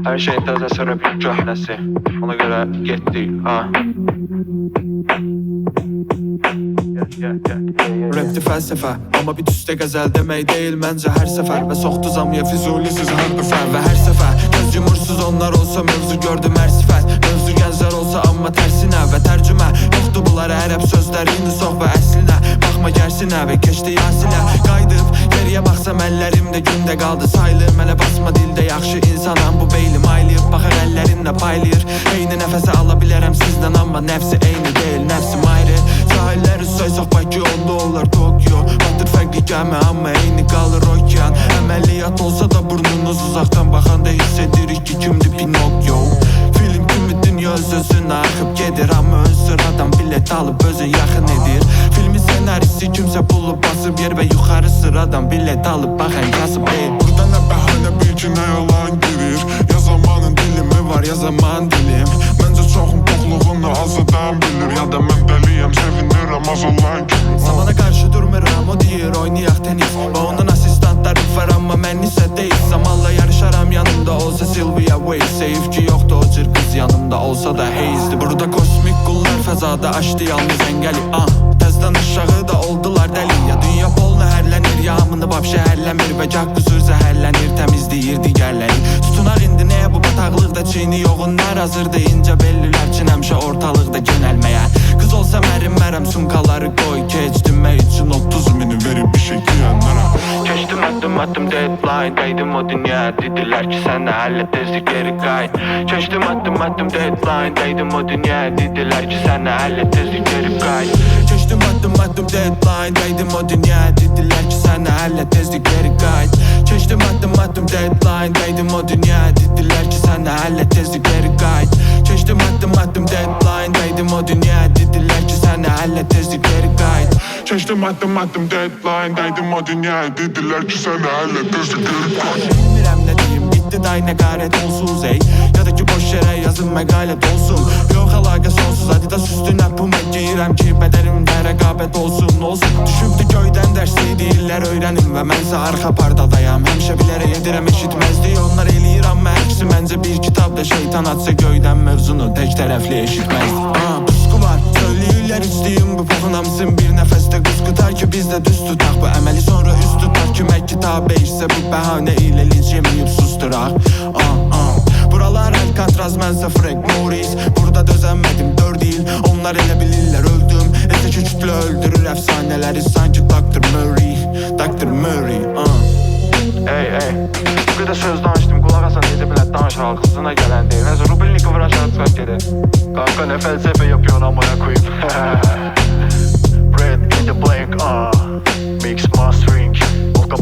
Her şeyin təzəsi rəpin köhnəsi. Ona görə getdik. Rapti fəlsəfə, amma bir düstə qəzəl demək deyil məncə hər səfər. Və soxdu zamıya Füzulisiz hər bir fər. Və hər səfər göz yumursuz onlar olsa mövzu gördüm hər sifət. Mövzu gəzlər olsa amma tərsinə və tərcümə yoxdur bunlara ərəb sözlərini sox və əslinə. Baxma gərsinə və keçdi yasilə. Qayıdıb geriyə baxsam əllərimdə gündə qaldı saylı. Mənə basma dildə yaxşı insanam bu beylim aylayıb. Baxar əllərimlə paylayır. Eyni nəfəsə ala bilərəm sizdən amma nəfsi eyni deyil, nəfsim ayrı. Sahilləri saysaq Bakı onda olar Tokyo. Batır fərqli gəmi amma eyni qalır okyan. Əməliyyat olsa da burnunuz uzaqdan baxanda hiss edirik ki kimdir Pinokyo. Film kimi dünya öz-özünə axıb gedir amma ön sıradan bilet alıb özün yaxın edir. Filmin senarisi kimsə pulu basıb yer və yuxarı sıradan bilet alıb baxan kasıb deyil. Burada nə bəhanə bil ki nə yalan girir. Ya zamanın dilimi var ya zaman dilim. Məncə çoxun toxluğunu az adam bilir. Ya da mən dəliyəm sevinirəm az olan kimi. Zamana qarşı durmuram o deyir oynayaq tenis. Və onun asistantları var amma mən isə deyil. Zamanla yarışaram yanımda olsa Sylvia Wade. Seyif ki yoxdur o cır qız yanımda olsa da heyizdi. Burada kosmik qullar fəzada açdı yalnız əngəli. Təzdən uşağı da oldular dəli. Ya dünya bol nəhərlənir ya hamını bab şəhərləmir. Və gah qüsur zəhərlənir təmizləyir digərləri. Tutunaq indi nəyə bu bataqlıqda çiyni yoğunlar hazır deyincə bellilər ki həmişə ortalıqda genəlməyə. Qız olsam ərinmərəm sumkaları qoy keçdirmək üçün 30 mini verib bir şey deyənlərə. Keçdim addım deadline deydim o dünya. Dedilər ki sənə hələ tezlik geri qayıt. Keçdim addım deadline deydim o dünya. Dedilər ki sənə hələ tezlik geri qayıt. Keçdim addım deadline deydim o dünya. Dedilər ki sənə hələ tezlik geri qayıt. Keçdim addım deadline deydim o dünya. Dedilər ki sənə hələ tezlik geri qayıt. Keçdim addım deadline deydim o dünya. Dedilər ki sənə hələ tezlik geri qayıt. Keçdim addım deadline deydim o dünya. Dedilər ki sənə hələ tezlik geri qayıt. Bilmirəm nə deyim, bitdi day nəqarət onsuz ey. Ya da ki boş yerə yazın məqalət olsun. Yox əlaqə sonsuz, Adidas üstünə puma giyirəm ki bədənimdə rəqabət olsun. Düşübdü göydən dərsliyi deyirlər öyrənim. Və mənsə arxa pardadayam, həmişə bilərək edirəm eşitməzdi. Onlar eləyir amma əksi məncə bir kitabda şeytan atsa göydən mövzunu tək tərəfli eşitməzdi. Pusku var, söyləyirlər istəyim bu poxun hamısın bir nəfəsdə qızqıtar ki biz də düz tutaq. Bu əməli sonra üst tutar ki mək kitabə işsə bu bəhanə ilə linç yeməyib susturaq. Buralar Alcatraz mənsə Frank Morris. Burada dözənmədim 4 il, onlar elə bilirlər öldüm. Ezə ki kütlə öldürür əfsanələri sanki Dr. Murray. Bu qədər söz danışdım, qulaq asan necə bilət danışır qızına gələn deyil. Nəzə Rubelnikov aşağı çıxaq gedir. Kanka nə fəlsəfə yapıyorsun amına koyayım. Red in the blank, mix mastering. Volka